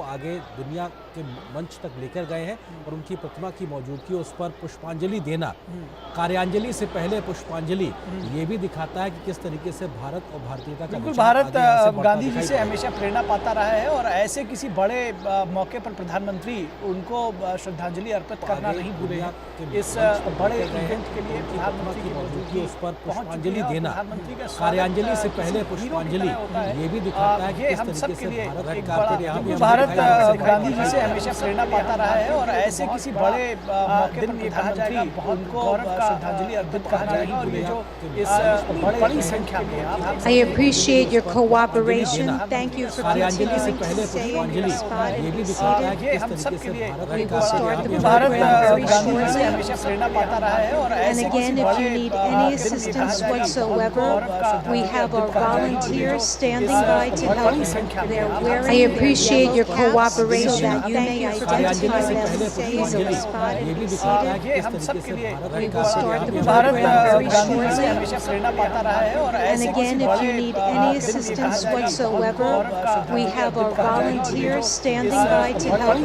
आगे दुनिया के मंच तक लेकर गए हैं और उनकी प्रतिमा की मौजूदगी, उस पर पुष्पांजलि देना, कार्यांजलि से पहले पुष्पांजलि, ये भी दिखाता है कि किस तरीके से भारत और भारतीयता का विचार भारत आगे ऐसे बढ़ता गांधी जी दिखाई से पड़ेगा। हमेशा प्रेरणा पाता रहा है और ऐसे किसी बड़े मौके पर प्रधानमंत्री उनको श्रद्धांजलि अर्पित करना नहीं भूले। इस बड़े इवेंट के लिए प्रधानमंत्री की मौजूदगी, उस पर पहुंच चुकी पुष्पांजलि है और देना, प्रधानमंत्री का कार्यांजलि से पहले पुष्पांजलि, ये भी दिखाता है कि किस तरीके से भारत गांधी जी से हमेशा प्रेरणा पाता रहा है और ऐसे किसी बड़े मौके पर प्रधानमंत्री उनको श्रद्धांजलि अर्पित करना नहीं भूले, जो इस बड़ी संख्या में I appreciate your cooperation. Thank you for continuing to stay in your spot and be seated. We will start the program very shortly. And again, if you need any assistance whatsoever, we have our volunteers standing by to help. They're wearing. I appreciate your cooperation so that you may identify them. Please in the spot and be seated. We will start the program very shortly. And again, if you need any assistance whatsoever, we have our volunteers standing by to help.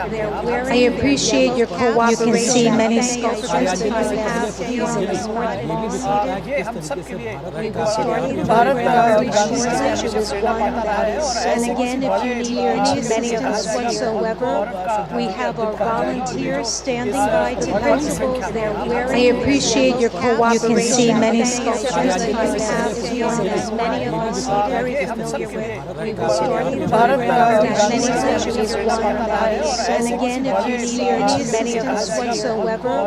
They're wearing. I appreciate your cooperation. You can see many sculptures that you have here on the spot and be seated. We will start the program very shortly. It was one that is. And again, if you need any assistance whatsoever, we have our volunteers standing by to help. They're wearing. I appreciate your cooperation. You can see many sculptures that you have here on the spot. Many of us are very familiar with. We will start the program. Many sculptures one that is. And again, if you need any assistance whatsoever,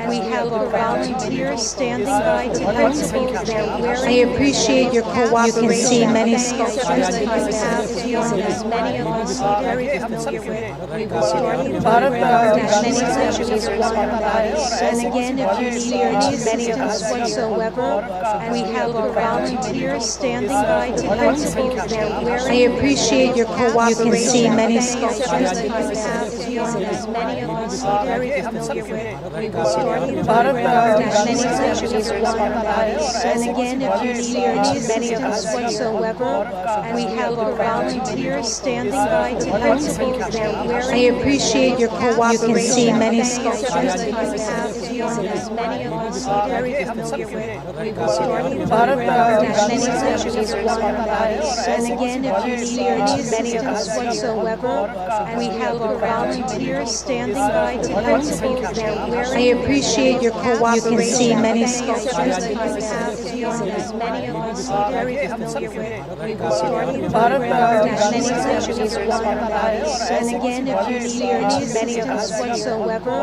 we have our volunteers standing by to help. They're wearing. I appreciate your cooperation. You can see many sculptures that you have here on the spot. Many of us are very familiar with. We will start the program. Many sculptures one that is. And again, if you need any assistance whatsoever, we have our volunteers standing by to help. They're wearing. I appreciate your cooperation. You can see many sculptures that you have here on the spot. Many of us are very familiar with. We will start the program. Many sculptures one that is. And again, if you need any assistance whatsoever, we have our volunteers standing by to help. They're wearing. I appreciate your cooperation. You can see many sculptures that you have here on the spot. Many of us are very familiar with. We will start the program. Many sculptures one that is. And again, if you need any assistance whatsoever, we have our volunteers standing by to help. They're wearing. I appreciate your cooperation. You can see many sculptures that you have here on the spot. Many of us are very familiar with. We will start the program. Many sculptures one that is. And again, if you need any assistance whatsoever,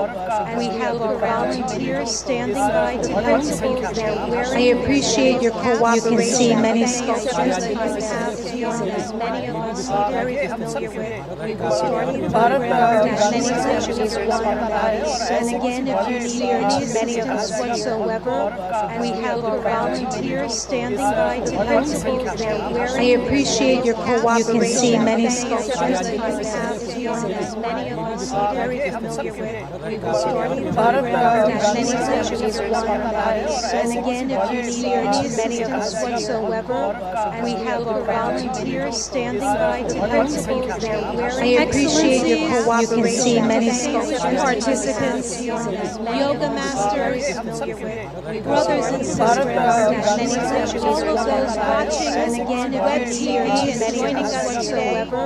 we have our volunteers standing by to help. They're wearing. I appreciate your cooperation. You can see many sculptures that you have here on the spot. Many of us are very familiar with. We will start the program. Many sculptures one that is. And again, if you need any assistance whatsoever, we have our volunteers standing by to help. They're wearing. I appreciate your cooperation. You can see many sculptures that you have here on the spot. Many of us are very familiar with. We will start the program. Many sculptures one that is. And again, if you need any assistance whatsoever, we have our volunteers standing by to help. They're wearing. I appreciate your cooperation. You can see many sculptures. Participants, yoga masters, brothers and sisters, many all of those watching and again web TV and joining us whatsoever.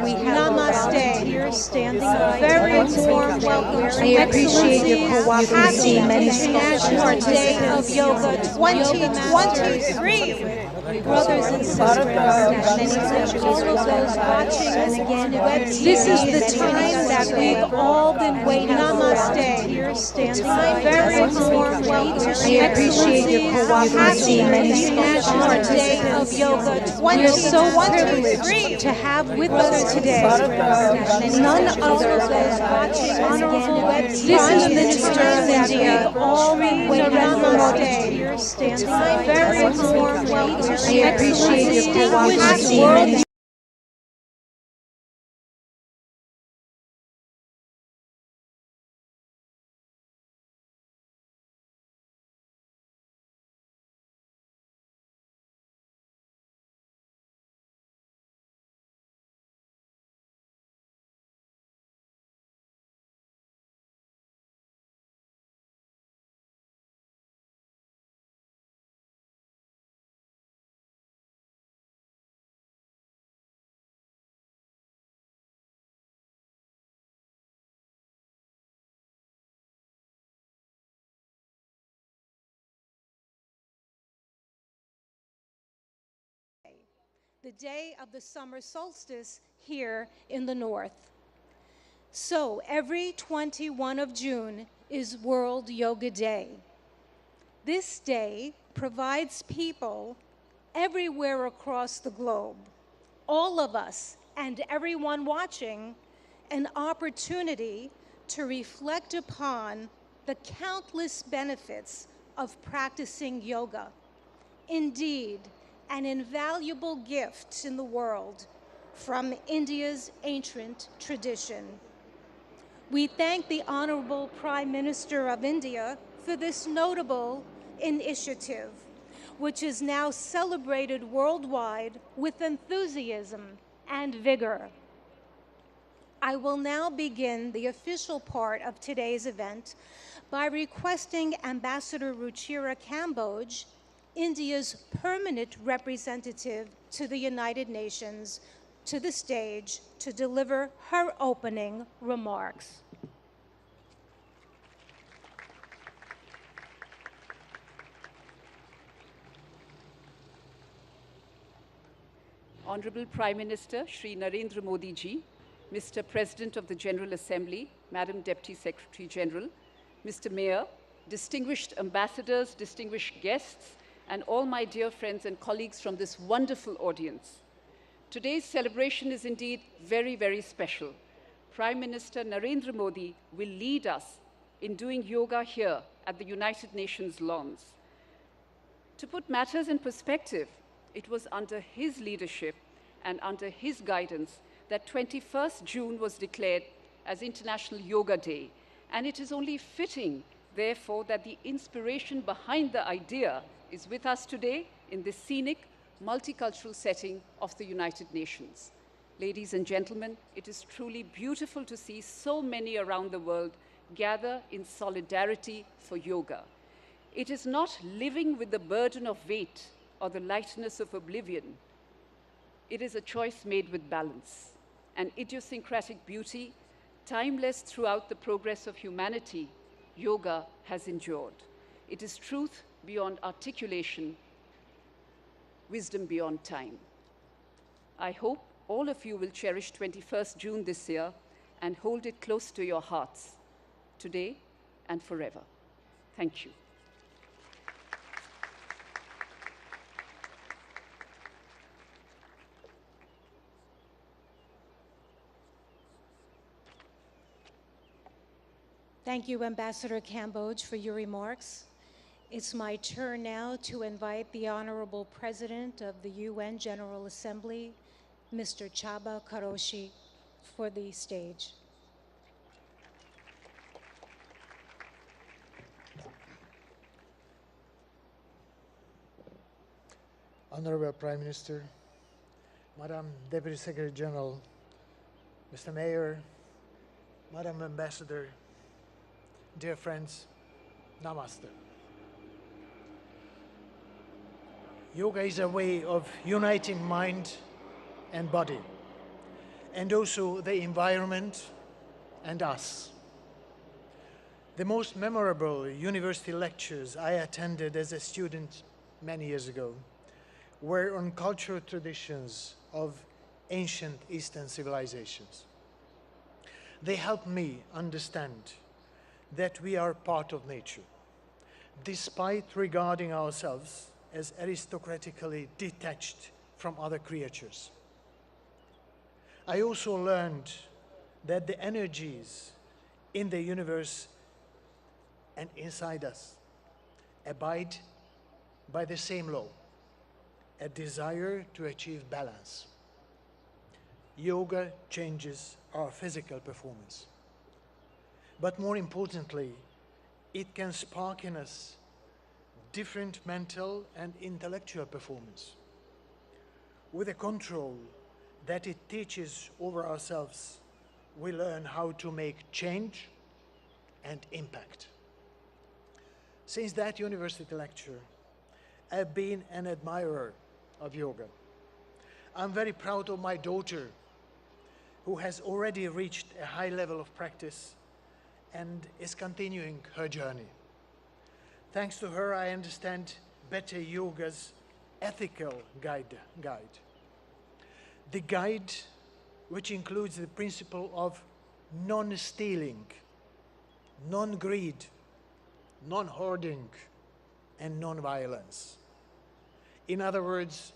We have volunteers standing by. Very warm welcome. I appreciate your cooperation. Happy International Day of Yoga 2023. Brothers and sisters, many all of those watching and again web TV. This is the time that we've all been waiting. Namaste. The time very warm welcome. I appreciate your cooperation. Happy International Day of Yoga 2023. We are so privileged to have with us today none other than Honorable Prime Minister of India, all Narendra Modi. The time very warm welcome. I appreciate your cooperation. the day of the summer solstice here in the north. So every 21 of June is World Yoga Day. This day provides people everywhere across the globe, all of us and everyone watching, an opportunity to reflect upon the countless benefits of practicing yoga. Indeed, an invaluable gift in the world from India's ancient tradition. We thank the Honorable Prime Minister of India for this notable initiative, which is now celebrated worldwide with enthusiasm and vigor. I will now begin the official part of today's event by requesting Ambassador Ruchira Kamboj, India's permanent representative to the United Nations, to the stage to deliver her opening remarks. Honorable Prime Minister Shri Narendra Modi ji, Mr. President of the General Assembly, Madam Deputy Secretary General, Mr. Mayor, distinguished ambassadors, distinguished guests, and all my dear friends and colleagues from this wonderful audience. Today's celebration is indeed very, very special. Prime Minister Narendra Modi will lead us in doing yoga here at the United Nations lawns. To put matters in perspective, it was under his leadership and under his guidance that 21st June was declared as International Yoga Day. And it is only fitting, therefore, that the inspiration behind the idea is with us today in this scenic, multicultural setting of the United Nations. Ladies and gentlemen, it is truly beautiful to see so many around the world gather in solidarity for yoga. It is not living with the burden of weight or the lightness of oblivion. It is a choice made with balance, an idiosyncratic beauty, timeless throughout the progress of humanity. Yoga has endured. It is truth beyond articulation, wisdom beyond time. I hope all of you will cherish 21st June this year and hold it close to your hearts, today and forever. Thank you. Thank you, Ambassador Kamboj, for your remarks. It's my turn now to invite the Honorable President of the UN General Assembly, Mr. Chaba Karoshi, for the stage. Honorable Prime Minister, Madam Deputy Secretary General, Mr. Mayor, Madam Ambassador, dear friends, Namaste. Yoga is a way of uniting mind and body, and also the environment and us. The most memorable university lectures I attended as a student many years ago were on cultural traditions of ancient Eastern civilizations. They helped me understand that we are part of nature, despite regarding ourselves as aristocratically detached from other creatures. I also learned that the energies in the universe and inside us abide by the same law, a desire to achieve balance. Yoga changes our physical performance. But more importantly, it can spark in us different mental and intellectual performance. With the control that it teaches over ourselves, we learn how to make change and impact. Since that university lecture, I've been an admirer of yoga. I'm very proud of my daughter, who has already reached a high level of practice and is continuing her journey. Thanks to her, I understand better yoga's ethical guide. The guide, which includes the principle of non-stealing, non-greed, non-hoarding, and non-violence. In other words,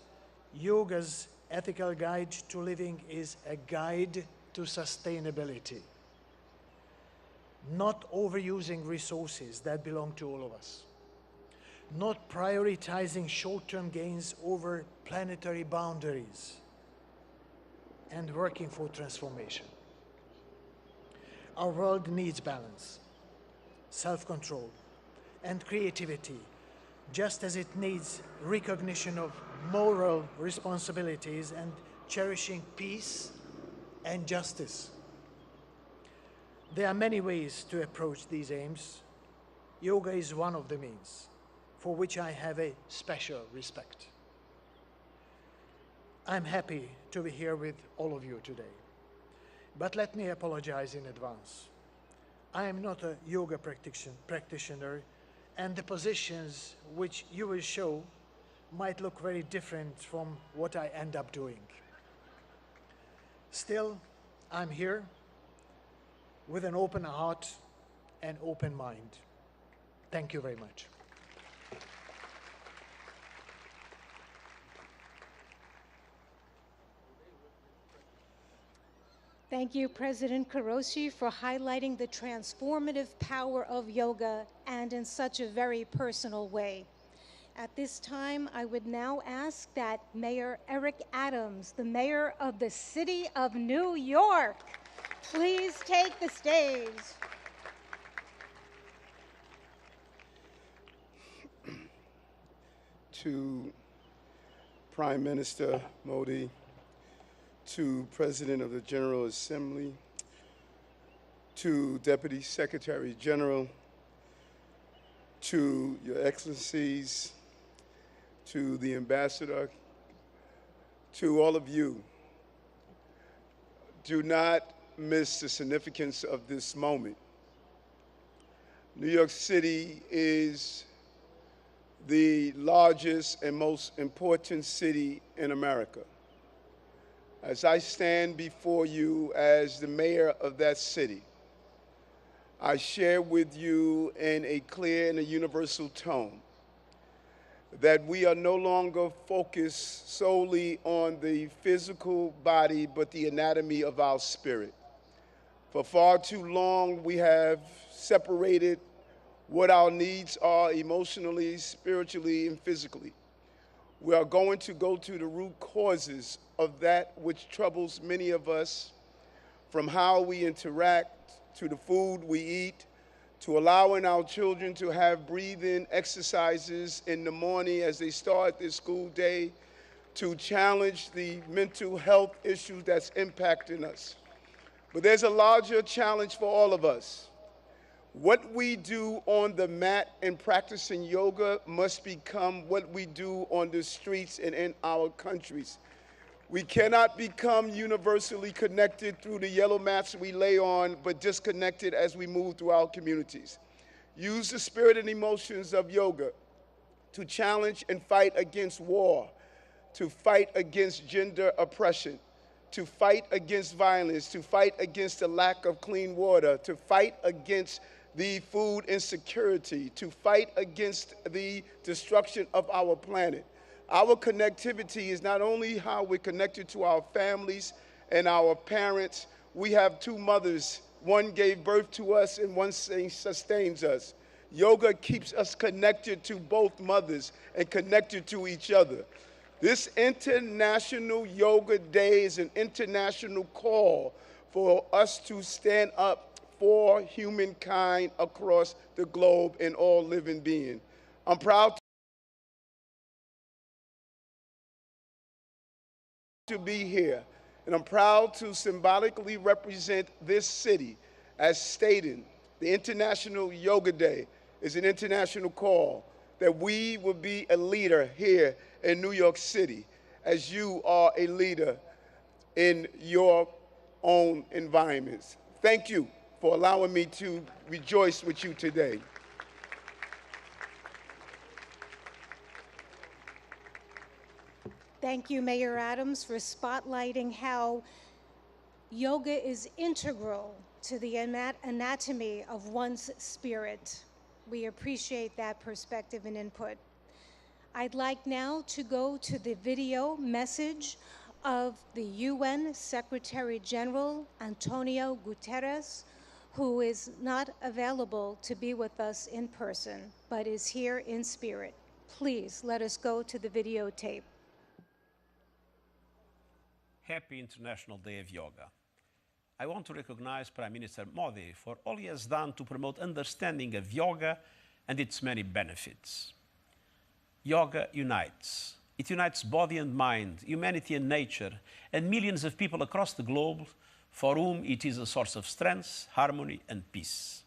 yoga's ethical guide to living is a guide to sustainability, not overusing resources that belong to all of us, not prioritizing short-term gains over planetary boundaries, and working for transformation. Our world needs balance, self-control, and creativity, just as it needs recognition of moral responsibilities and cherishing peace and justice. There are many ways to approach these aims. Yoga is one of the means, for which I have a special respect. I'm happy to be here with all of you today, but let me apologize in advance. I am not a yoga practitioner, and the positions which you will show might look very different from what I end up doing. Still, I'm here with an open heart and open mind. Thank you very much. Thank you, President Kuroshi, for highlighting the transformative power of yoga and in such a very personal way. At this time, I would now ask that Mayor Eric Adams, the mayor of the city of New York, please take the stage. To Prime Minister Modi, to President of the General Assembly, to Deputy Secretary General, to Your Excellencies, to the Ambassador, to all of you, do not miss the significance of this moment. New York City is the largest and most important city in America. As I stand before you as the mayor of that city, I share with you in a clear and a universal tone that we are no longer focused solely on the physical body, but the anatomy of our spirit. For far too long, we have separated what our needs are emotionally, spiritually, and physically. We are going to go to the root causes of that which troubles many of us, from how we interact, to the food we eat, to allowing our children to have breathing exercises in the morning as they start their school day, to challenge the mental health issues that's impacting us. But there's a larger challenge for all of us. What we do on the mat in practicing yoga must become what we do on the streets and in our countries. We cannot become universally connected through the yellow mats we lay on, but disconnected as we move through our communities. Use the spirit and emotions of yoga to challenge and fight against war, to fight against gender oppression, to fight against violence, to fight against the lack of clean water, to fight against the food insecurity, to fight against the destruction of our planet. Our connectivity is not only how we're connected to our families and our parents. We have two mothers. One gave birth to us and one sustains us. Yoga keeps us connected to both mothers and connected to each other. This International Yoga Day is an international call for us to stand up for humankind across the globe and all living beings. I'm proud to be here, and I'm proud to symbolically represent this city as stating the International Yoga Day is an international call that we will be a leader here in New York City, as you are a leader in your own environments. Thank you for allowing me to rejoice with you today. Thank you, Mayor Adams, for spotlighting how yoga is integral to the anatomy of one's spirit. We appreciate that perspective and input. I'd like now to go to the video message of the UN Secretary General Antonio Guterres, who is not available to be with us in person, but is here in spirit. Please let us go to the videotape. Happy International Day of Yoga. I want to recognize Prime Minister Modi for all he has done to promote understanding of yoga and its many benefits. Yoga unites. It unites body and mind, humanity and nature, and millions of people across the globe for whom it is a source of strength, harmony, and peace.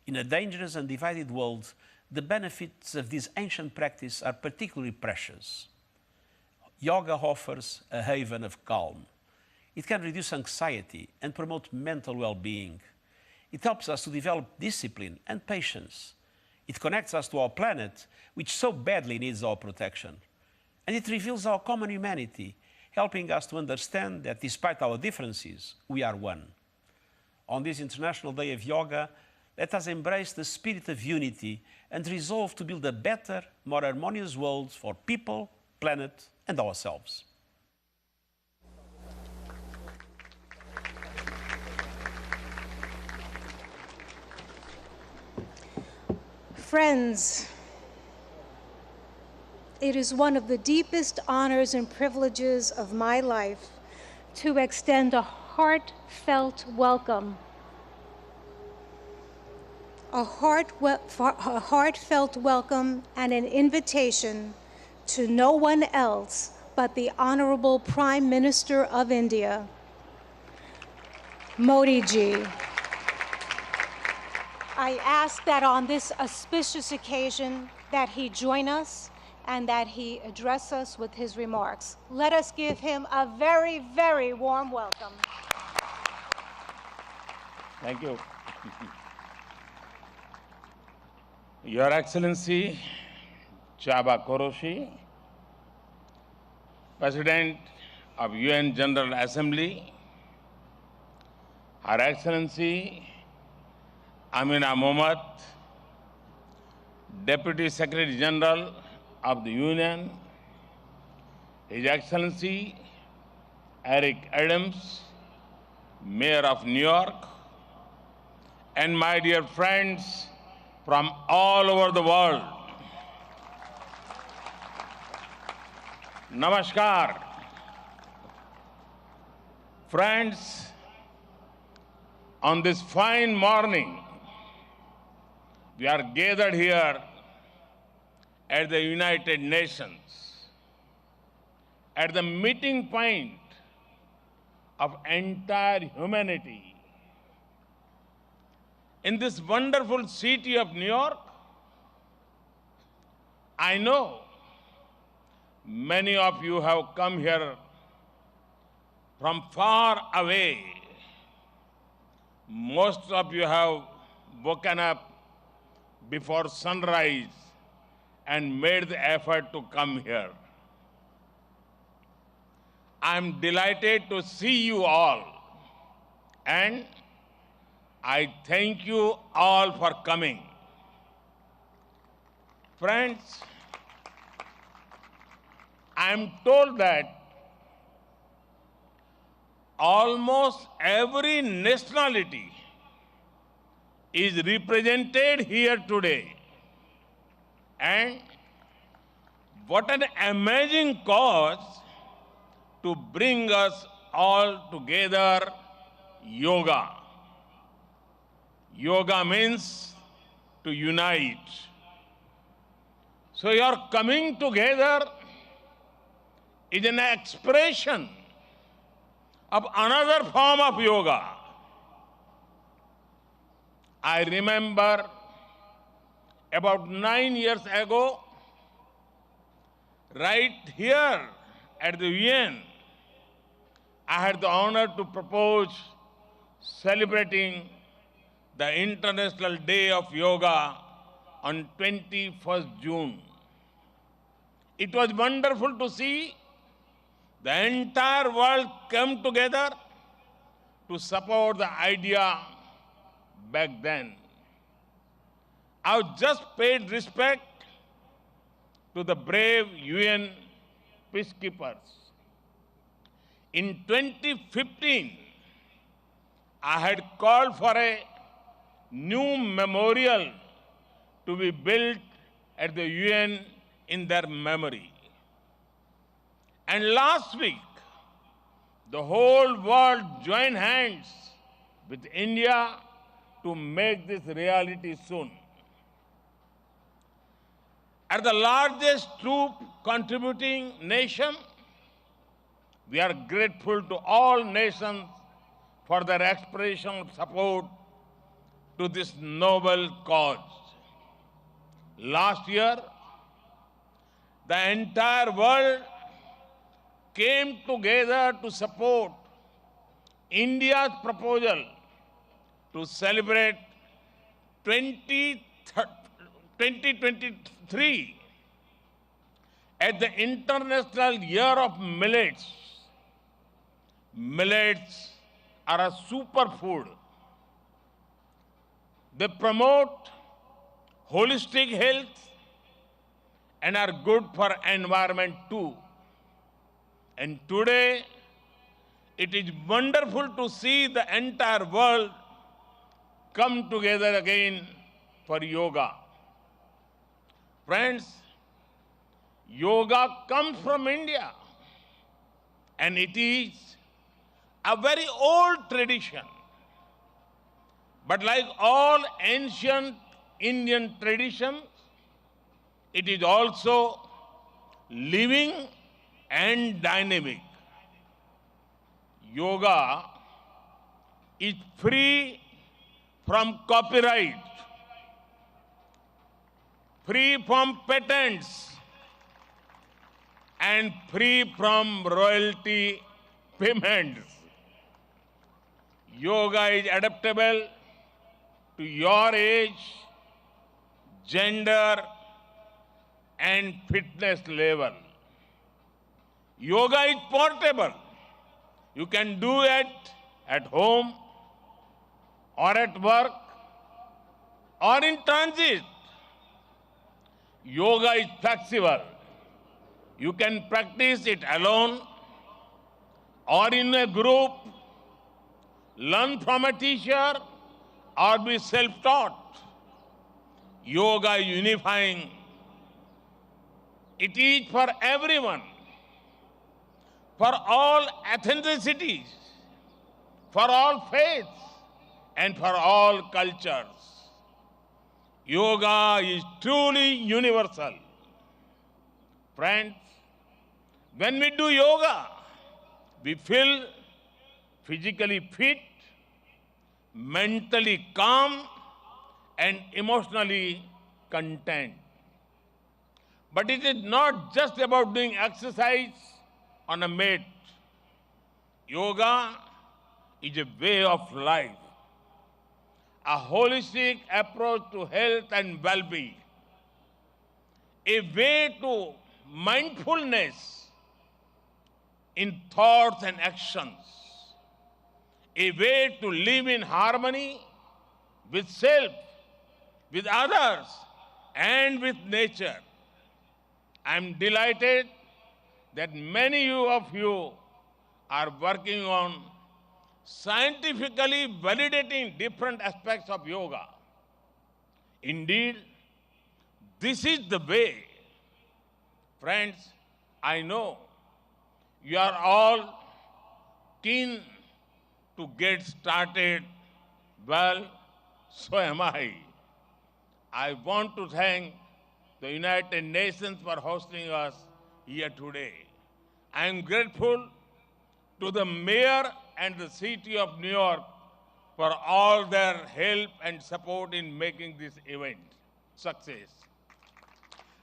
In a dangerous and divided world, the benefits of this ancient practice are particularly precious. Yoga offers a haven of calm. It can reduce anxiety and promote mental well-being. It helps us to develop discipline and patience. It connects us to our planet, which so badly needs our protection. And it reveals our common humanity, helping us to understand that despite our differences, we are one. On this International Day of Yoga, let us embrace the spirit of unity and resolve to build a better, more harmonious world for people, planet, and ourselves. Friends, it is one of the deepest honors and privileges of my life to extend a heartfelt welcome. A heartfelt welcome and an invitation to no one else but the Honorable Prime Minister of India, Modi ji. I ask that on this auspicious occasion that he join us and that he address us with his remarks. Let us give him a very, very warm welcome. Thank you. Your Excellency, Chaba Koroshi, President of UN General Assembly, Her Excellency Amina Mohammed, Deputy Secretary General of the Union, His Excellency Eric Adams, Mayor of New York, and my dear friends from all over the world. Namaskar. Friends, on this fine morning, we are gathered here at the United Nations, at the meeting point of entire humanity. In this wonderful city of New York, I know many of you have come here from far away. Most of you have woken up before sunrise and made the effort to come here. I'm delighted to see you all, and I thank you all for coming. Friends, I'm told that almost every nationality is represented here today. And what an amazing cause to bring us all together, yoga. Yoga means to unite. So your coming together is an expression of another form of yoga. I remember about 9 years ago, right here at the UN, I had the honor to propose celebrating the International Day of Yoga on 21st June. It was wonderful to see The entire world came together to support the idea back then. I've just paid respect to the brave UN peacekeepers. In 2015, I had called for a new memorial to be built at the UN in their memory. And last week, the whole world joined hands with India to make this reality soon. As the largest troop contributing nation, we are grateful to all nations for their expression of support to this noble cause. Last year, the entire world came together to support India's proposal to celebrate 2023 as the International Year of Millets. Millets are a superfood. They promote holistic health and are good for environment too. And today, it is wonderful to see the entire world come together again for yoga. Friends, yoga comes from India, and it is a very old tradition. But like all ancient Indian traditions, it is also living and dynamic. Yoga is free from copyright, free from patents, and free from royalty payments. Yoga is adaptable to your age, gender, and fitness level. Yoga is portable. You can do it at home or at work or in transit. Yoga is flexible. You can practice it alone or in a group, learn from a teacher or be self-taught. Yoga is unifying. It is for everyone, for all ethnicities, for all faiths, and for all cultures. Yoga is truly universal. Friends, when we do yoga, we feel physically fit, mentally calm, and emotionally content. But it is not just about doing exercise on a mat. Yoga is a way of life, a holistic approach to health and well-being, a way to mindfulness in thoughts and actions, a way to live in harmony with self, with others, and with nature. I am delighted that many of you are working on scientifically validating different aspects of yoga. Indeed, this is the way. Friends, I know you are all keen to get started. Well, so am I. I want to thank the United Nations for hosting us here today. I am grateful to the mayor and the city of New York for all their help and support in making this event success.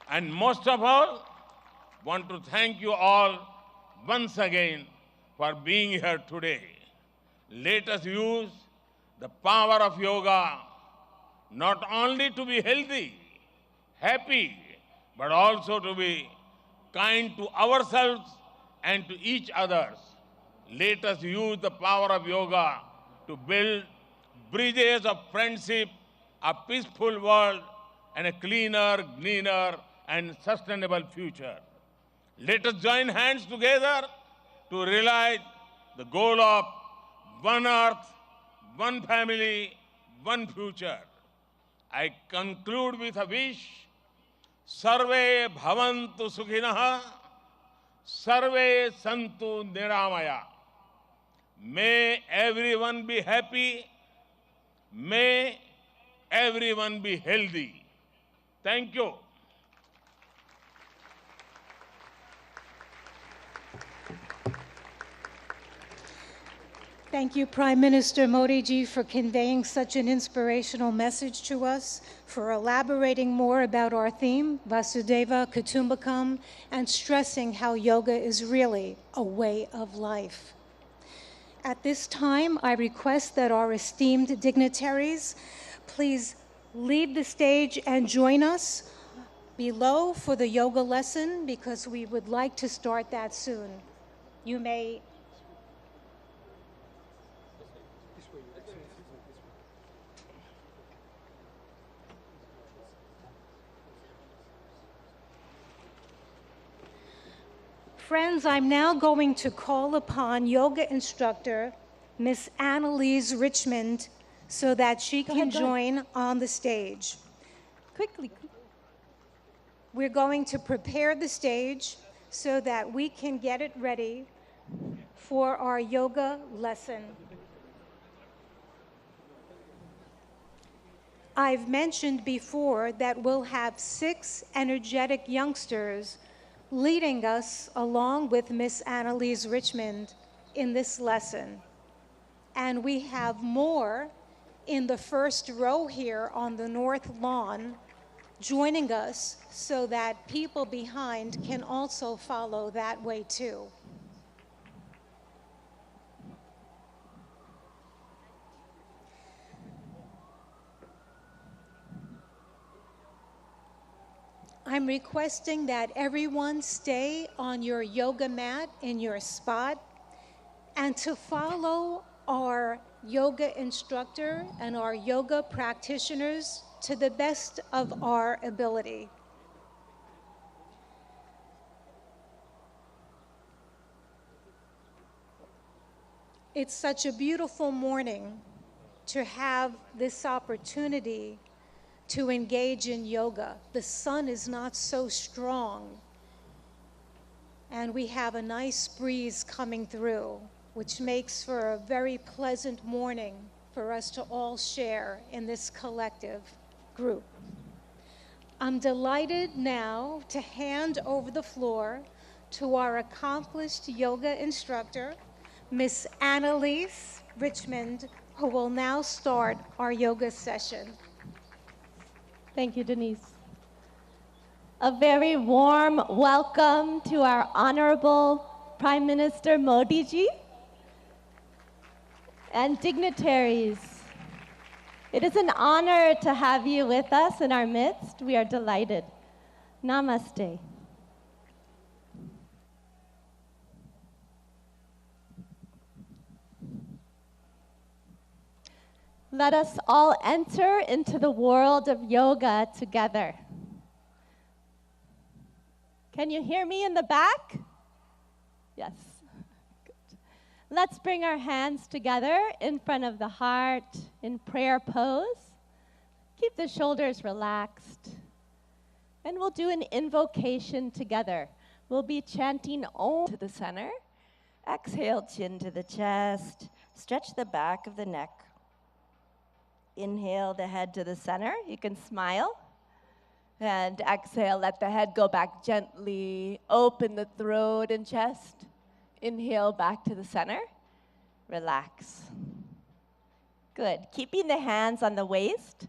And most of all, want to thank you all once again for being here today. Let us use the power of yoga not only to be healthy, happy, but also to be kind to ourselves and to each other. Let us use the power of yoga to build bridges of friendship, a peaceful world, and a cleaner, greener, and sustainable future. Let us join hands together to realize the goal of one earth, one family, one future. I conclude with a wish. Sarve bhavantu sukhinah, sarve santu niramaya. May everyone be happy. May everyone be healthy. Thank you. Thank you, Prime Minister Modi ji, for conveying such an inspirational message to us, for elaborating more about our theme, Vasudeva Kutumbakam, and stressing how yoga is really a way of life. At this time, I request that our esteemed dignitaries please leave the stage and join us below for the yoga lesson, because we would like to start that soon. You may Friends, I'm now going to call upon yoga instructor Miss Annalise Richmond so that she can join on the stage. Quickly. We're going to prepare the stage so that we can get it ready for our yoga lesson. I've mentioned before that we'll have 6 energetic youngsters leading us along with Miss Annalise Richmond in this lesson. And we have more in the first row here on the north lawn joining us so that people behind can also follow that way too. I'm requesting that everyone stay on your yoga mat in your spot and to follow our yoga instructor and our yoga practitioners to the best of our ability. It's such a beautiful morning to have this opportunity to engage in yoga. The sun is not so strong, and we have a nice breeze coming through, which makes for a very pleasant morning for us to all share in this collective group. I'm delighted now to hand over the floor to our accomplished yoga instructor, Miss Annalise Richmond, who will now start our yoga session. Thank you, Denise. A very warm welcome to our Honorable Prime Minister Modi ji and dignitaries. It is an honor to have you with us in our midst. We are delighted. Namaste. Let us all enter into the world of yoga together. Can you hear me in the back? Yes. Good. Let's bring our hands together in front of the heart in prayer pose. Keep the shoulders relaxed. And we'll do an invocation together. We'll be chanting Om to the center. Exhale, chin to the chest. Stretch the back of the neck. Inhale the head to the center. You can smile. And exhale, let the head go back gently. Open the throat and chest. Inhale back to the center. Relax. Good. Keeping the hands on the waist,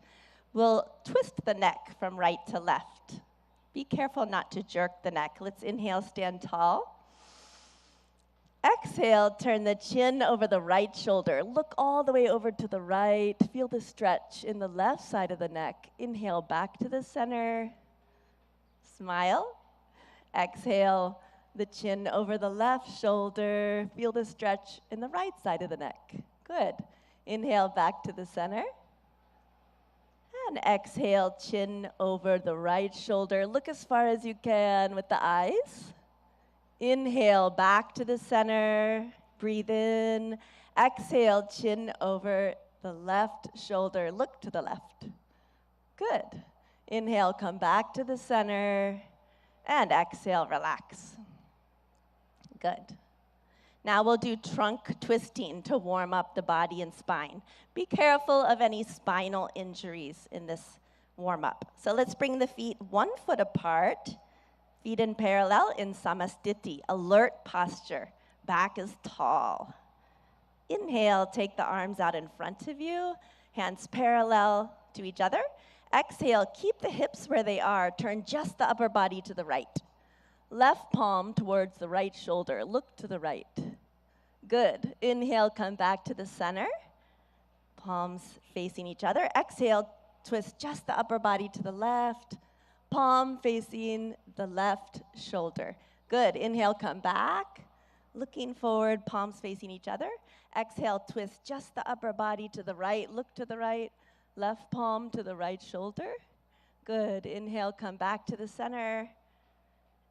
we'll twist the neck from right to left. Be careful not to jerk the neck. Let's inhale, stand tall. Exhale, turn the chin over the right shoulder. Look all the way over to the right. Feel the stretch in the left side of the neck. Inhale back to the center. Smile. Exhale, The chin over the left shoulder. Feel the stretch in the right side of the neck. Good. Inhale back to the center. And exhale, chin over the right shoulder. Look as far as you can with the eyes. Inhale back to the center. Breathe in. Exhale, chin over the left shoulder. Look to the left. Good. Inhale, come back to the center. And exhale, relax. Good. Now we'll do trunk twisting to warm up the body and spine. Be careful of any spinal injuries in this warm-up. So let's bring the feet 1 foot apart, feet in parallel in Samastiti, alert posture. Back is tall. Inhale, take the arms out in front of you, hands parallel to each other. Exhale, keep the hips where they are. Turn just the upper body to the right. Left palm towards the right shoulder. Look to the right. Good. Inhale, come back to the center. Palms facing each other. Exhale, twist just the upper body to the left. Palm facing the left shoulder. Good. Inhale, come back. Looking forward, palms facing each other. Exhale, twist just the upper body to the right. Look to the right. Left palm to the right shoulder. Good. Inhale, come back to the center.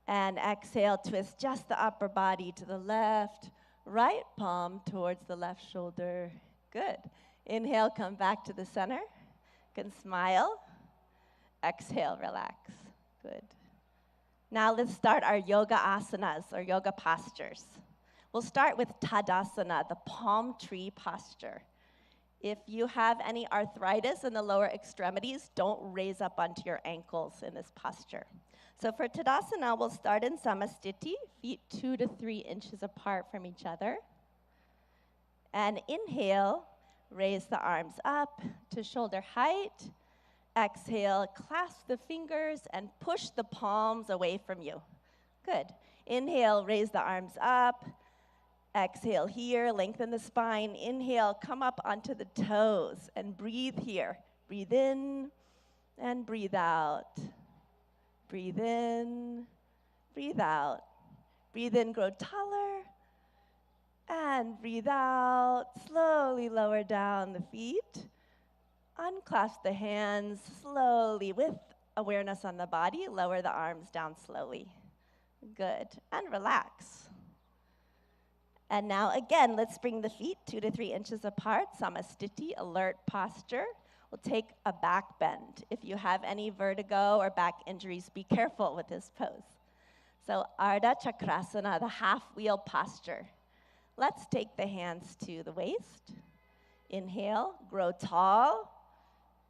And exhale, twist just the upper body to the left. Right palm towards the left shoulder. Good. Inhale, come back to the center. You can smile. Exhale, relax. Good. Now let's start our yoga asanas, or yoga postures. We'll start with Tadasana, the palm tree posture. If you have any arthritis in the lower extremities, don't raise up onto your ankles in this posture. So for Tadasana, we'll start in Samastiti, feet 2 to 3 inches apart from each other. And inhale, raise the arms up to shoulder height. Exhale, clasp the fingers and push the palms away from you. Good. Inhale, raise the arms up. Exhale here, lengthen the spine. Inhale, come up onto the toes and breathe here. Breathe in and breathe out. Breathe in, breathe out. Breathe in, grow taller. And breathe out, slowly lower down the feet. Unclasp the hands slowly with awareness on the body. Lower the arms down slowly. Good, and relax. And now again, let's bring the feet 2 to 3 inches apart. Samastiti, alert posture. We'll take a back bend. If you have any vertigo or back injuries, be careful with this pose. So Ardha Chakrasana, the half-wheel posture. Let's take the hands to the waist. Inhale, grow tall.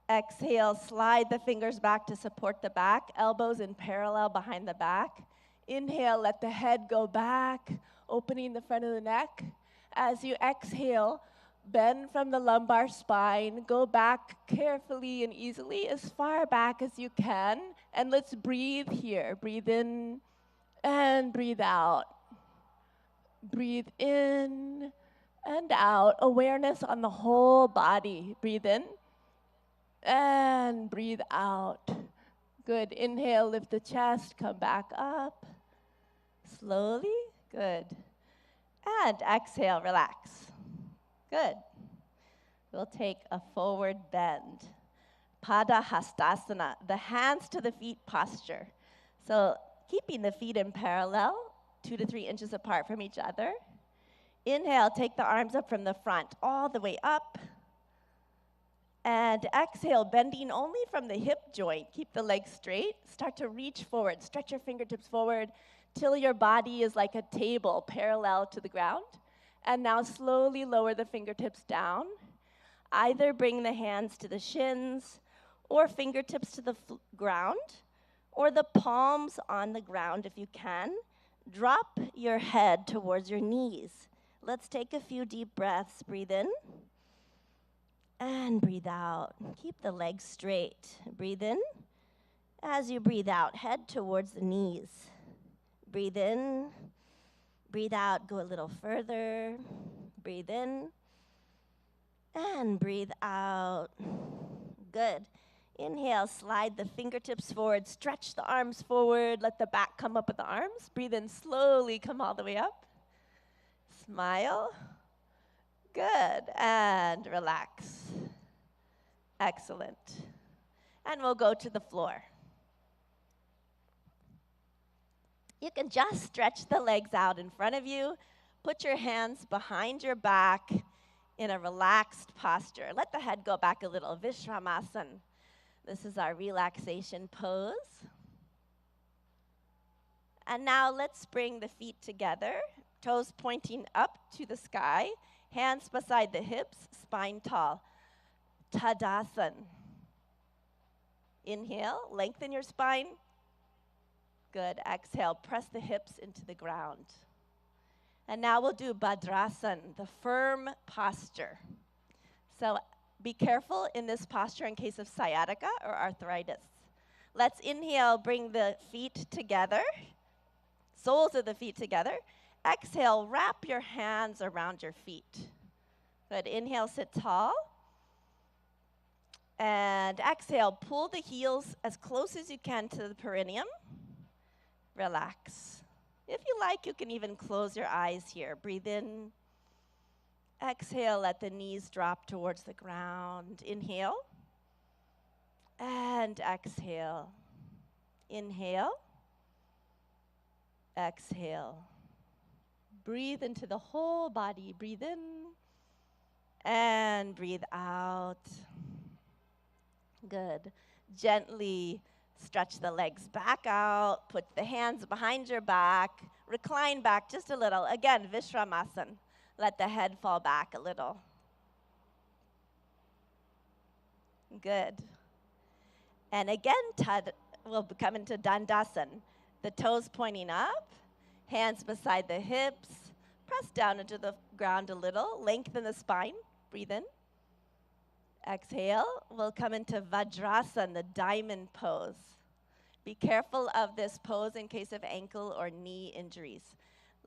Exhale, slide the fingers back to support the back, elbows in parallel behind the back. Inhale, let the head go back, opening the front of the neck. As you exhale, bend from the lumbar spine, go back carefully and easily as far back as you can, and let's breathe here. Breathe in and breathe out. Breathe in and out. Awareness on the whole body. Breathe in and breathe out. Good. Inhale, lift the chest, come back up. Slowly. Good. And exhale, relax. Good. We'll take a forward bend. Pada Hastasana, the hands to the feet posture. So keeping the feet in parallel, 2 to 3 inches apart from each other. Inhale, take the arms up from the front, all the way up. And exhale, bending only from the hip joint. Keep the legs straight. Start to reach forward. Stretch your fingertips forward till your body is like a table parallel to the ground. And now slowly lower the fingertips down. Either bring the hands to the shins or fingertips to the ground, or the palms on the ground if you can. Drop your head towards your knees. Let's take a few deep breaths. Breathe in and breathe out. Keep the legs straight. Breathe in. As you breathe out, head towards the knees. Breathe in. Breathe out. Go a little further. Breathe in and breathe out. Good. Inhale, slide the fingertips forward, stretch the arms forward, let the back come up with the arms. Breathe in slowly, come all the way up. Smile. Good, and relax. Excellent. And we'll go to the floor. You can just stretch the legs out in front of you. Put your hands behind your back in a relaxed posture. Let the head go back a little. Vishramasana. This is our relaxation pose. And now let's bring the feet together, toes pointing up to the sky, hands beside the hips, spine tall. Tadasana. Inhale, lengthen your spine. Good. Exhale, press the hips into the ground. And now we'll do Bhadrasana, the firm posture. So be careful in this posture in case of sciatica or arthritis. Let's inhale, bring the feet together, soles of the feet together. Exhale, wrap your hands around your feet. Good. Inhale, sit tall. And exhale, pull the heels as close as you can to the perineum. Relax. If you like, you can even close your eyes here. Breathe in. Exhale, let the knees drop towards the ground. Inhale. And exhale. Inhale. Exhale. Breathe into the whole body. Breathe in. And breathe out. Good. Gently stretch the legs back out. Put the hands behind your back. Recline back just a little. Again, Vishramasana. Let the head fall back a little. Good. And again, we'll come into Dandasana. The toes pointing up, hands beside the hips. Press down into the ground a little. Lengthen the spine. Breathe in. Exhale. We'll come into Vajrasana, the diamond pose. Be careful of this pose in case of ankle or knee injuries.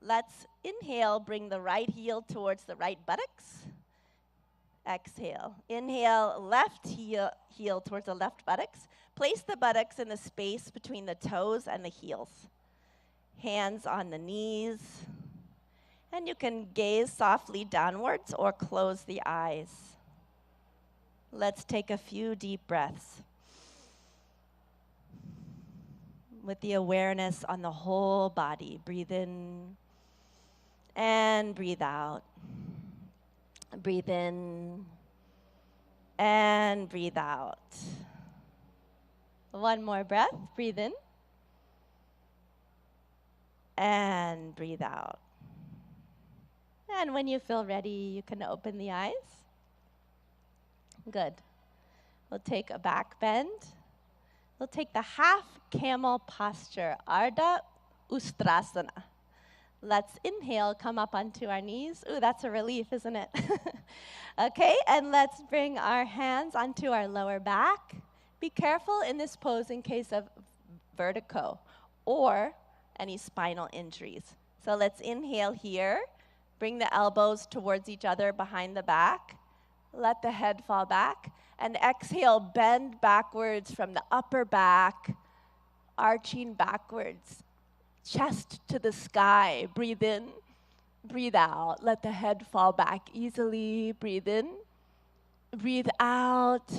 Let's inhale, bring the right heel towards the right buttocks. Exhale. Inhale, left heel towards the left buttocks. Place the buttocks in the space between the toes and the heels. Hands on the knees. And you can gaze softly downwards or close the eyes. Let's take a few deep breaths with the awareness on the whole body. Breathe in and breathe out. Breathe in and breathe out. One more breath. Breathe in and breathe out. And when you feel ready, you can open the eyes. Good. We'll take a back bend. We'll take the half camel posture, Ardha Ustrasana. Let's inhale, come up onto our knees. Ooh, that's a relief, isn't it? Okay, and let's bring our hands onto our lower back. Be careful in this pose in case of vertigo or any spinal injuries. So let's inhale here. Bring the elbows towards each other behind the back. Let the head fall back. And exhale, bend backwards from the upper back, arching backwards, chest to the sky. Breathe in, breathe out. Let the head fall back easily. Breathe in, breathe out.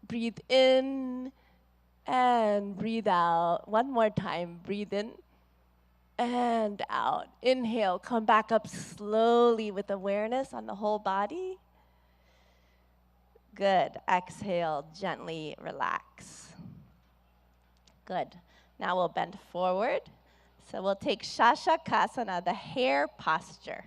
Breathe in and breathe out. One more time. Breathe in and out. Inhale, come back up slowly with awareness on the whole body. Good. Exhale, gently relax. Good. Now we'll bend forward. So we'll take Shashakasana, the hare posture.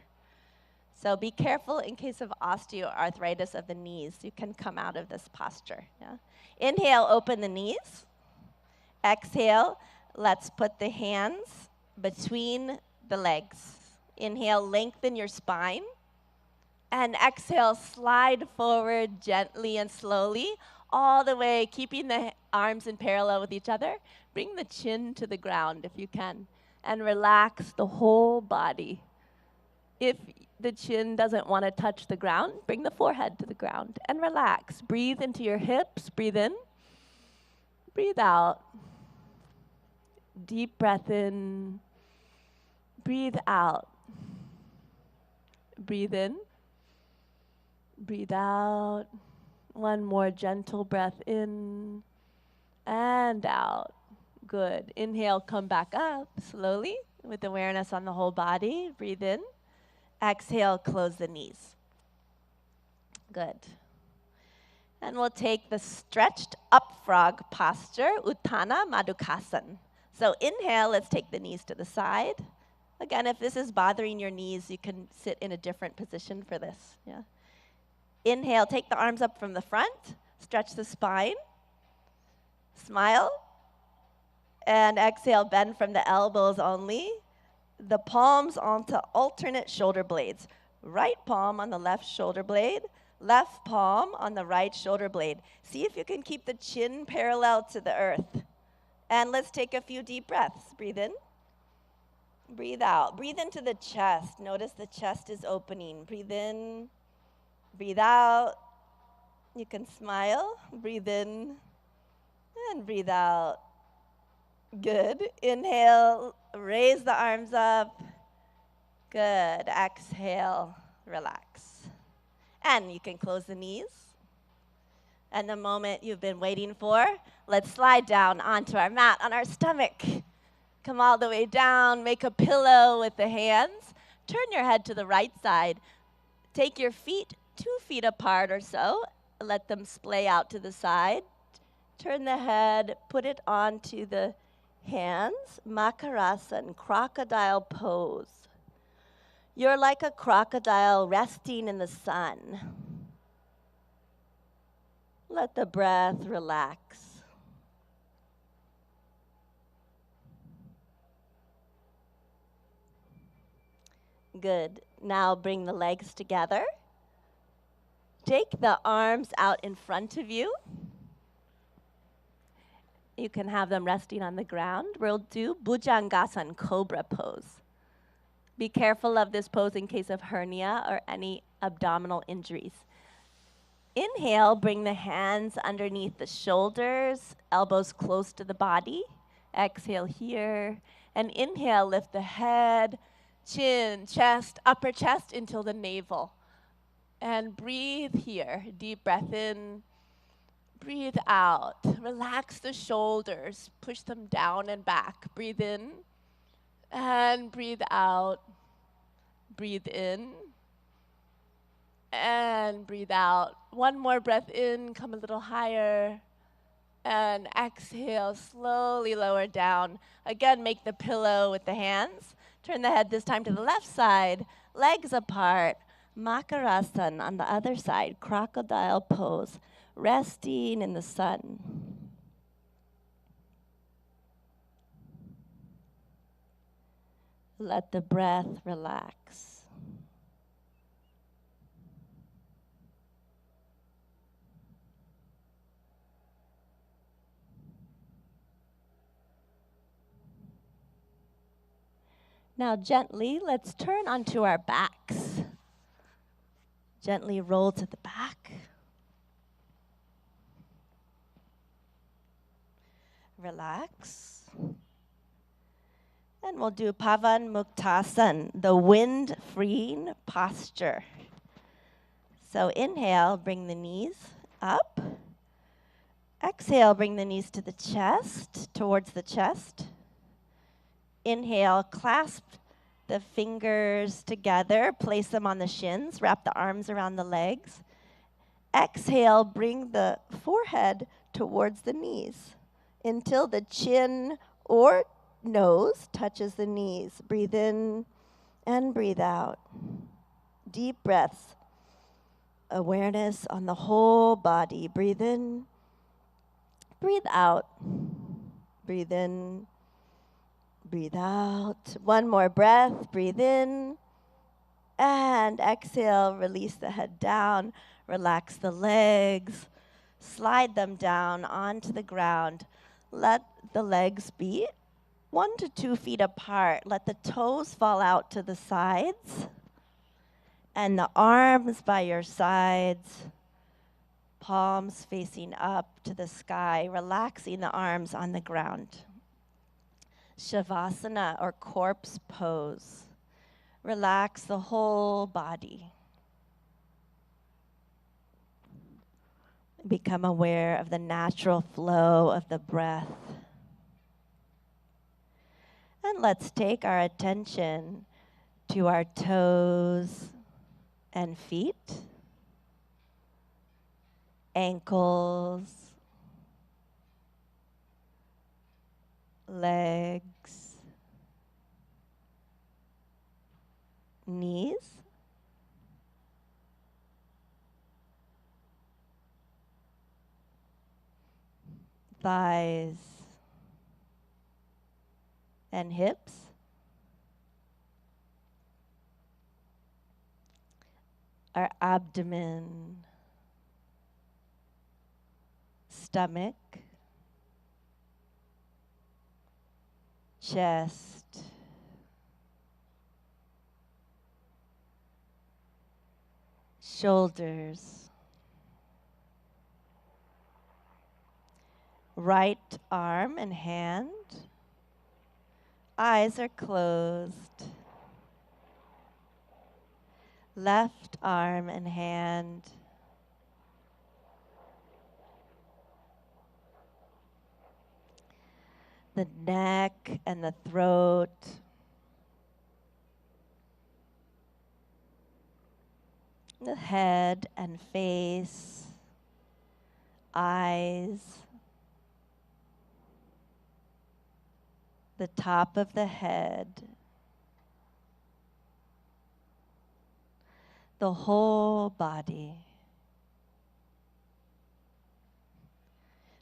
So be careful in case of osteoarthritis of the knees. You can come out of this posture. Yeah? Inhale, open the knees. Exhale, let's put the hands between the legs. Inhale, lengthen your spine. And exhale, slide forward gently and slowly, all the way, keeping the arms in parallel with each other. Bring the chin to the ground if you can, and relax the whole body. If the chin doesn't want to touch the ground, bring the forehead to the ground and relax. Breathe into your hips, breathe in, Breathe out. Deep breath in. Breathe out. Breathe in. Breathe out. One more gentle breath in and out. Good. Inhale, come back up slowly with awareness on the whole body. Breathe in. Exhale, close the knees. Good. And we'll take the stretched up frog posture, Uttana Madhukasan. So inhale, let's take the knees to the side. Again, if this is bothering your knees, you can sit in a different position for this. Yeah. Inhale, take the arms up from the front, stretch the spine, smile, and exhale, bend from the elbows only, the palms onto alternate shoulder blades. Right palm on the left shoulder blade, left palm on the right shoulder blade. See if you can keep the chin parallel to the earth. And let's take a few deep breaths. Breathe in. Breathe out. Breathe into the chest. Notice the chest is opening. Breathe in. Breathe out. You can smile. Breathe in. And breathe out. Good. Inhale. Raise the arms up. Good. Exhale. Relax. And you can close the knees. And the moment you've been waiting for, let's slide down onto our mat on our stomach. Come all the way down, make a pillow with the hands. Turn your head to the right side. Take your feet 2 feet apart or so. Let them splay out to the side. Turn the head, put it onto the hands. Makarasan, crocodile pose. You're like a crocodile resting in the sun. Let the breath relax. Good. Now bring the legs together. Take the arms out in front of you. You can have them resting on the ground. We'll do Bhujangasan, cobra pose. Be careful of this pose in case of hernia or any abdominal injuries. Inhale, bring the hands underneath the shoulders, elbows close to the body. Exhale here. And inhale, lift the head, chin, chest, upper chest until the navel. And breathe here. Deep breath in. Breathe out. Relax the shoulders. Push them down and back. Breathe in. And breathe out. Breathe in. And breathe out. One more breath in. Come a little higher. And exhale. Slowly lower down. Again, make the pillow with the hands. Turn the head this time to the left side. Legs apart. Makarasan on the other side. Crocodile pose. Resting in the sun. Let the breath relax. Now gently, let's turn onto our backs. Gently roll to the back. Relax. And we'll do Pavan Muktasan, the wind-freeing posture. So inhale, bring the knees up. Exhale, bring the knees to the chest, towards the chest. Inhale, clasp the fingers together, place them on the shins, wrap the arms around the legs. Exhale, bring the forehead towards the knees until the chin or nose touches the knees. Breathe in and breathe out. Deep breaths. Awareness on the whole body. Breathe in, breathe out. Breathe in, breathe out. One more breath. Breathe in and exhale. Release the head down. Relax the legs. Slide them down onto the ground. Let the legs be 1 to 2 feet apart. Let the toes fall out to the sides. And the arms by your sides. palms facing up to the sky, relaxing the arms on the ground. Shavasana, or corpse pose. Relax the whole body. Become aware of the natural flow of the breath. And let's take our attention to our toes and feet, ankles, legs, knees, thighs, and hips, our abdomen, stomach, chest, shoulders, right arm and hand. Eyes are closed. Left arm and hand. The neck and the throat. The head and face. Eyes. The top of the head. The whole body.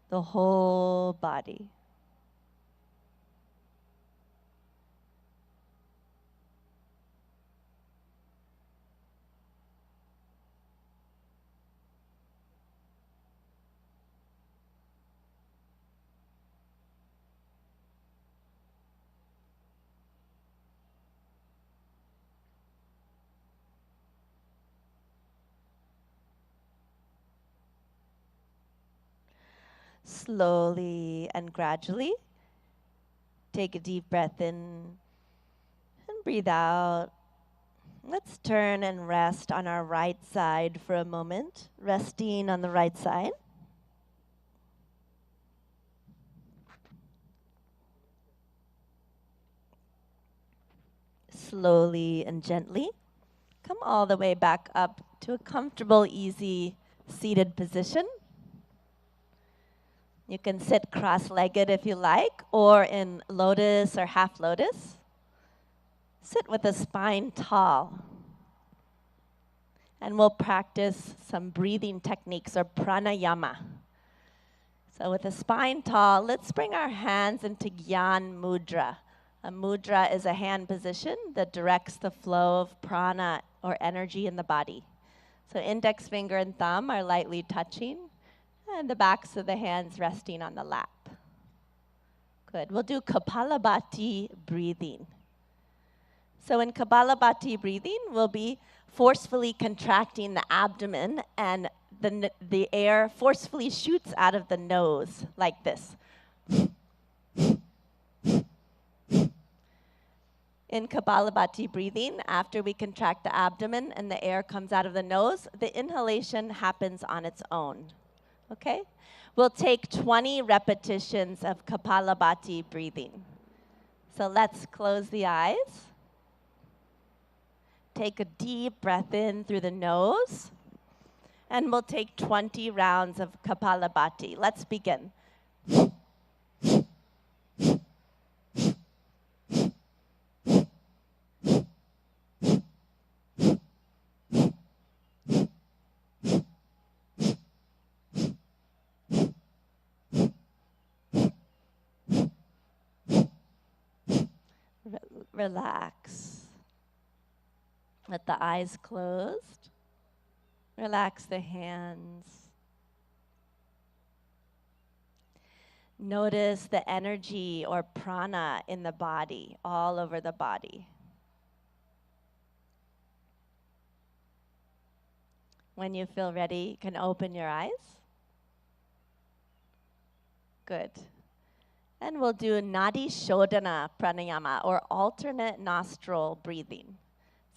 The whole body. Slowly and gradually, take a deep breath in and breathe out. Let's turn and rest on our right side for a moment, resting on the right side. Slowly and gently, come all the way back up to a comfortable, easy seated position. You can sit cross-legged if you like, or in lotus or half lotus. Sit with the spine tall. And we'll practice some breathing techniques, or pranayama. So with the spine tall, let's bring our hands into Gyan Mudra. A mudra is a hand position that directs the flow of prana, or energy, in the body. So index finger and thumb are lightly touching, and the backs of the hands resting on the lap. Good. We'll do Kapalabhati breathing. So in Kapalabhati breathing, we'll be forcefully contracting the abdomen, and the air forcefully shoots out of the nose like this. In Kapalabhati breathing, after we contract the abdomen and the air comes out of the nose, the inhalation happens on its own. Okay? We'll take 20 repetitions of Kapalabhati breathing. So let's close the eyes. Take a deep breath in through the nose. And we'll take 20 rounds of Kapalabhati. Let's begin. Relax. Let the eyes closed. Relax the hands. Notice the energy or prana in the body, all over the body. When you feel ready, you can open your eyes. Good. And we'll do Nadi Shodhana Pranayama, or alternate nostril breathing.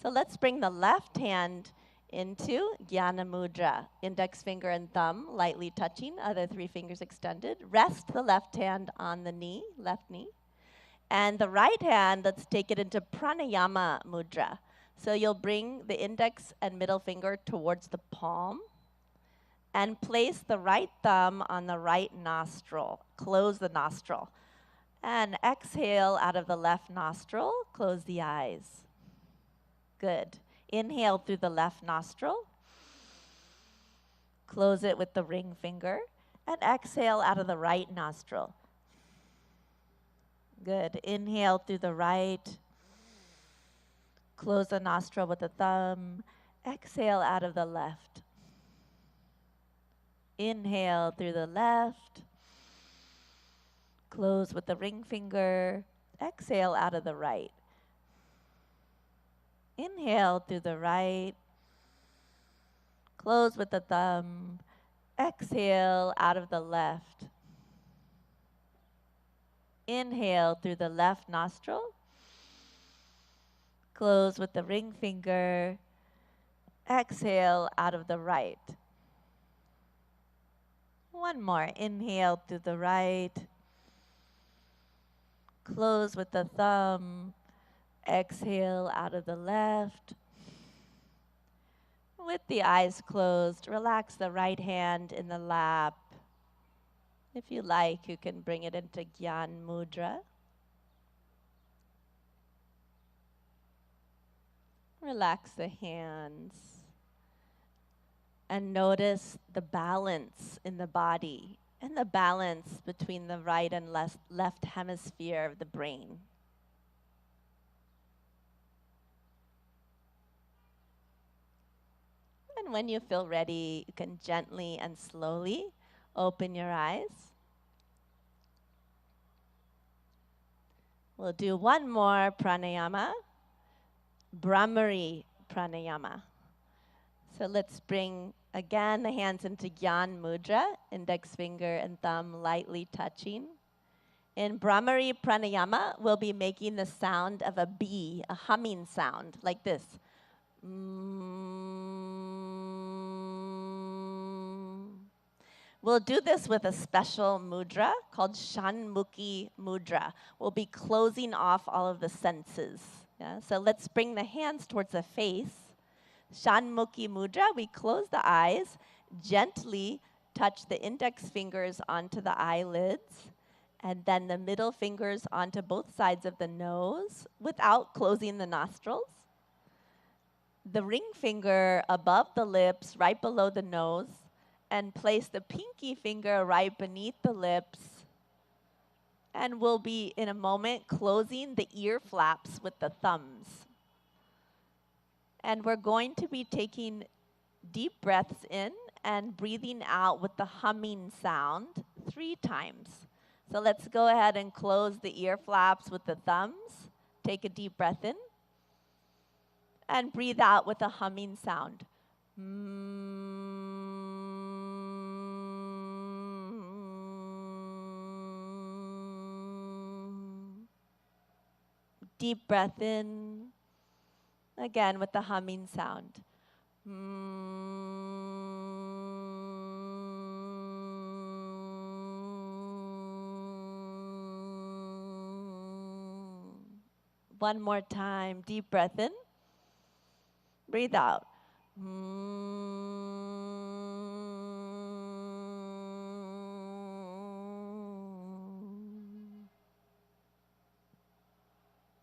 So let's bring the left hand into Jnana Mudra, index finger and thumb lightly touching, other 3 fingers extended. Rest the left hand on the knee, left knee. And the right hand, let's take it into Pranayama Mudra. So you'll bring the index and middle finger towards the palm and place the right thumb on the right nostril. Close the nostril. And exhale out of the left nostril, close the eyes. Good. Inhale through the left nostril. Close it with the ring finger. And exhale out of the right nostril. Good. Inhale through the right. Close the nostril with the thumb. Exhale out of the left. Inhale through the left. Close with the ring finger. Exhale out of the right. Inhale through the right. Close with the thumb. Exhale out of the left. Inhale through the left nostril. Close with the ring finger. Exhale out of the right. One more. Inhale through the right. Close with the thumb. Exhale out of the left. With the eyes closed, relax the right hand in the lap. If you like, you can bring it into Gyan Mudra. Relax the hands. And notice the balance in the body and the balance between the right and left hemisphere of the brain. And when you feel ready, you can gently and slowly open your eyes. We'll do one more pranayama, Brahmari pranayama. So let's bring, again, the hands into Gyan Mudra, index finger and thumb lightly touching. In Brahmari pranayama, we'll be making the sound of a bee, a humming sound, like this. We'll do this with a special mudra called Shanmukhi mudra. We'll be closing off all of the senses. Yeah? So let's bring the hands towards the face. Shanmukhi mudra, we close the eyes, gently touch the index fingers onto the eyelids, and then the middle fingers onto both sides of the nose without closing the nostrils. The ring finger above the lips, right below the nose, and place the pinky finger right beneath the lips. And we'll be, in a moment, closing the ear flaps with the thumbs. And we're going to be taking deep breaths in and breathing out with the humming sound 3 times. So let's go ahead and close the ear flaps with the thumbs. Take a deep breath in. And breathe out with a humming sound. Deep breath in. Again with the humming sound. One more time. Deep breath in. Breathe out.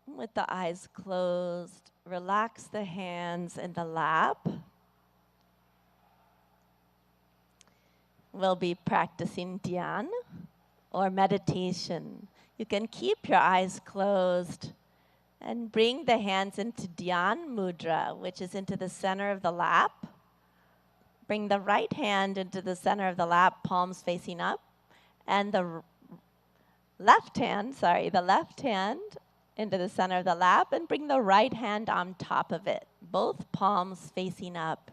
With the eyes closed, relax the hands in the lap. We'll be practicing dhyan or meditation. You can keep your eyes closed and bring the hands into Dhyan Mudra, which is into the center of the lap. Bring the right hand into the center of the lap, palms facing up. And the left hand into the center of the lap. And bring the right hand on top of it, both palms facing up.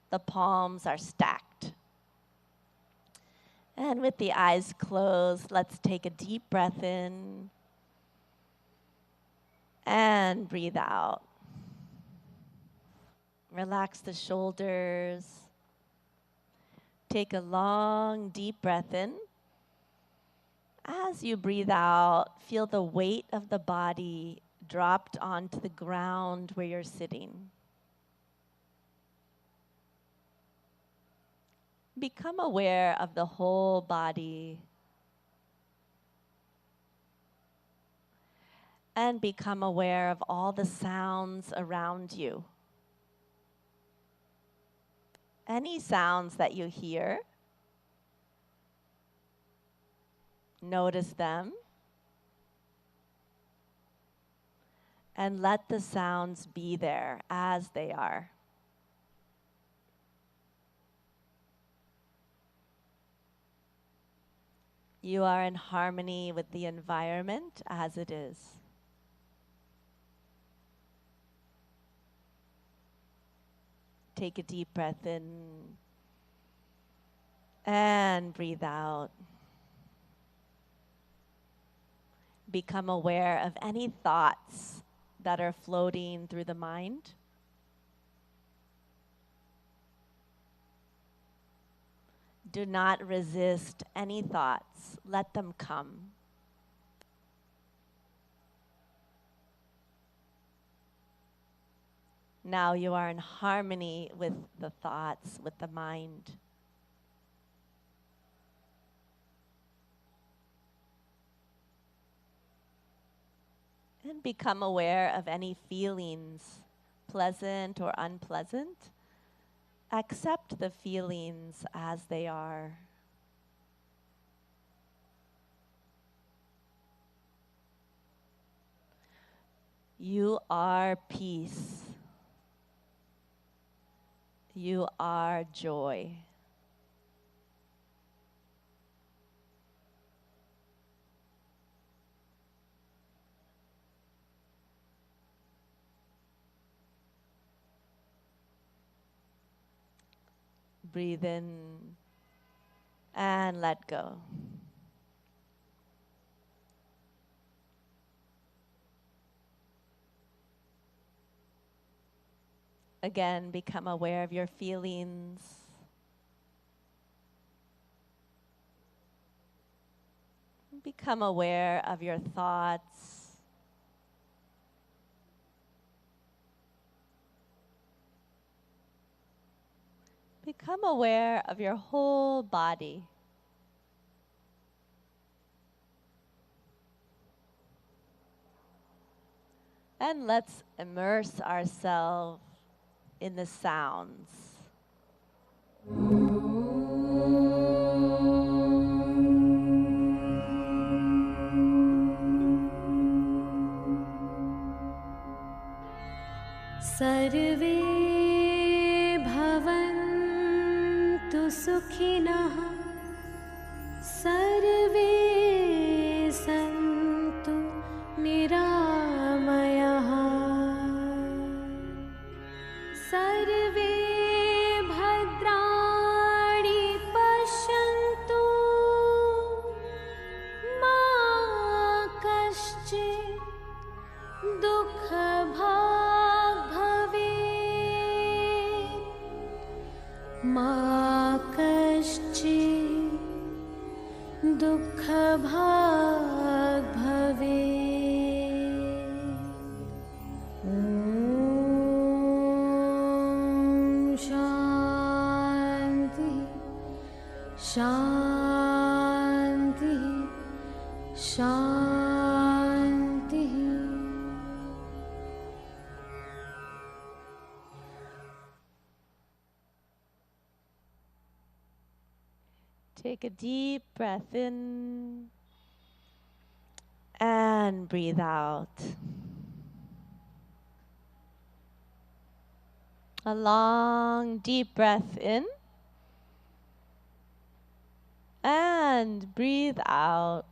The palms are stacked. And with the eyes closed, let's take a deep breath in and breathe out. Relax the shoulders. Take a long, deep breath in. As you breathe out, feel the weight of the body dropped onto the ground where you're sitting. Become aware of the whole body and become aware of all the sounds around you. Any sounds that you hear, notice them and let the sounds be there as they are. You are in harmony with the environment as it is. Take a deep breath in and breathe out. Become aware of any thoughts that are floating through the mind. Do not resist any thoughts. Let them come. Now you are in harmony with the thoughts, with the mind. And become aware of any feelings, pleasant or unpleasant. Accept the feelings as they are. You are peace. You are joy. Breathe in and let go. Again, become aware of your feelings. Become aware of your thoughts. Become aware of your whole body. And let's immerse ourselves in the sounds. सर्वे भवन्तु सुखिनः सर्वे सन्तु निरामयाः सर्वे भद्राणि पश्यन्तु मा कश्चित् दुःखभाग् भवेत् मा कश्चित् दुःखभाग् भवेत्। ॐ शान्ति शान्ति शान्ति। Take a deep breath in and breathe out. A long, deep breath in and breathe out.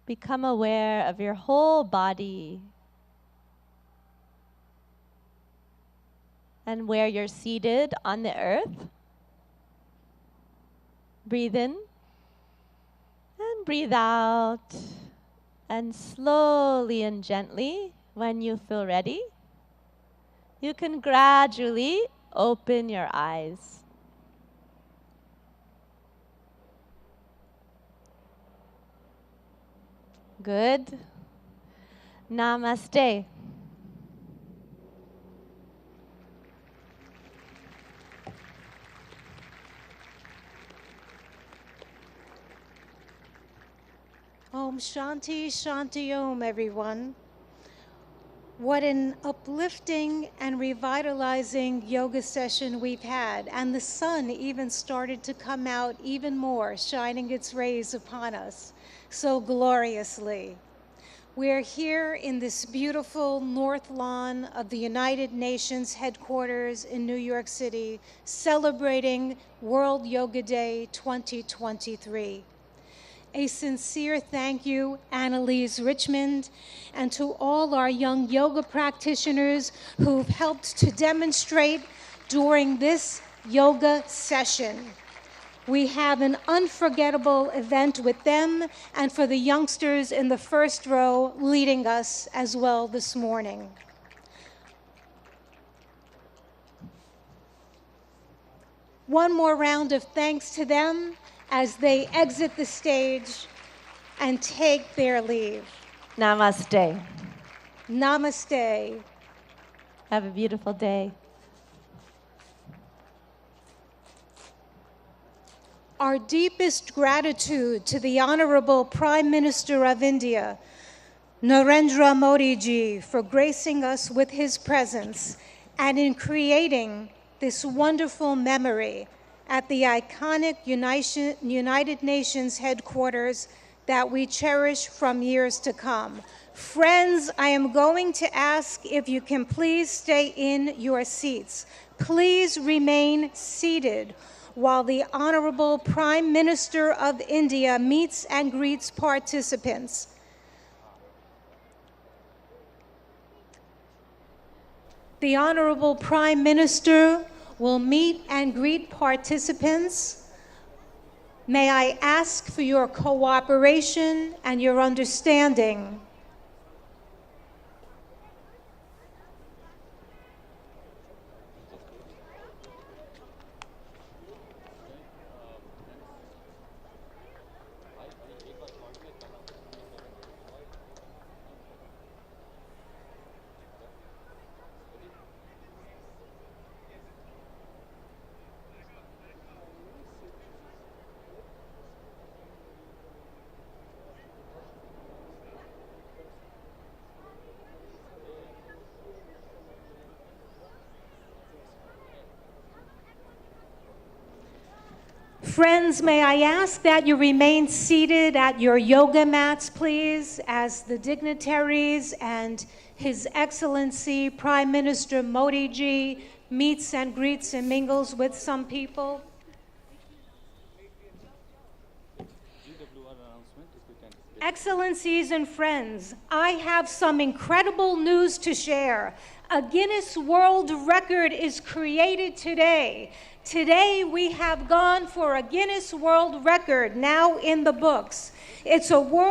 Become aware of your whole body and where you're seated on the earth. Breathe in and breathe out. And slowly and gently, when you feel ready, you can gradually open your eyes. Good. Namaste. Om Shanti Shanti Om, everyone. What an uplifting and revitalizing yoga session we've had. And the sun even started to come out even more, shining its rays upon us so gloriously. We're here in this beautiful north lawn of the United Nations headquarters in New York City, celebrating World Yoga Day 2023. A sincere thank you, Annalise Richmond, and to all our young yoga practitioners who've helped to demonstrate during this yoga session. We have an unforgettable event with them and for the youngsters in the first row leading us as well this morning. One more round of thanks to them as they exit the stage and take their leave. Namaste. Namaste. Have a beautiful day. Our deepest gratitude to the Honorable Prime Minister of India, Narendra Modi ji, for gracing us with his presence and in creating this wonderful memory at the iconic United Nations headquarters that we cherish from years to come. Friends, I am going to ask if you can please stay in your seats. Please remain seated while the Honorable Prime Minister of India meets and greets participants. The Honorable Prime Minister will meet and greet participants. May I ask for your cooperation and your understanding. Friends, may I ask that you remain seated at your yoga mats, please, as the dignitaries and His Excellency Prime Minister Modi ji meets and greets and mingles with some people. Excellencies and friends, I have some incredible news to share. A Guinness World Record is created today. Today we have gone for a Guinness World Record now in the books. It's a world